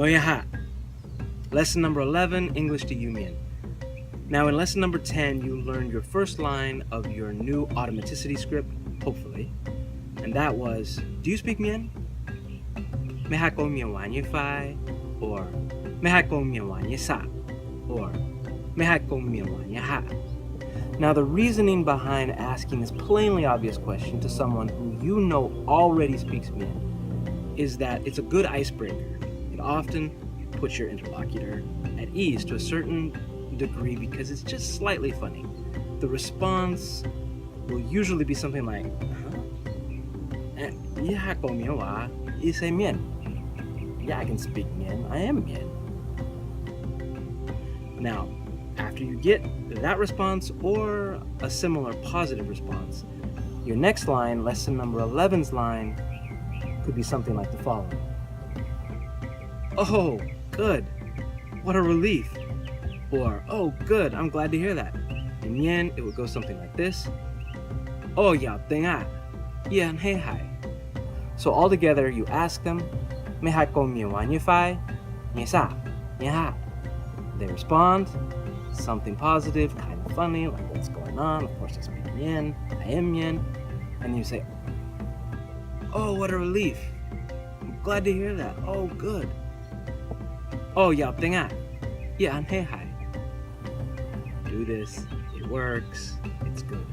Yaauc. Lesson number 11, English to you, Mien. Now in lesson number 10, you learned your first line of your new automaticity script, hopefully. And that was, do you speak Mien? Me haic Mien wan ye phai, or me haic Mien wan ye sa, or me haic Mien wan ye ha. Now the reasoning behind asking this plainly obvious question to someone who you know already speaks Mien is that it's a good icebreaker. It often puts your interlocutor at ease to a certain degree because it's just slightly funny. The response will usually be something like, yeah, go Mien wa, you say Mien. Yeah, I can speak Mien, I am Mien. Now, after you get that response or a similar positive response, your next line, lesson number 11's line, could be something like the following. Oh, good. What a relief. Or, oh, good, I'm glad to hear that. In Mien, it would go something like this. Oh, yaauc, dingh. Yeah, and haic. So all together, you ask them, me haic Mien wan ye phai, ye sa, ye ha. They respond, something positive, kind of funny, like what's going on? Of course I speak Mien, I am Mien. And you say, oh, what a relief. I'm glad to hear that. Oh, good. Oh, yaauc, dingh. Yeah, and haic. Do this, it works, it's good.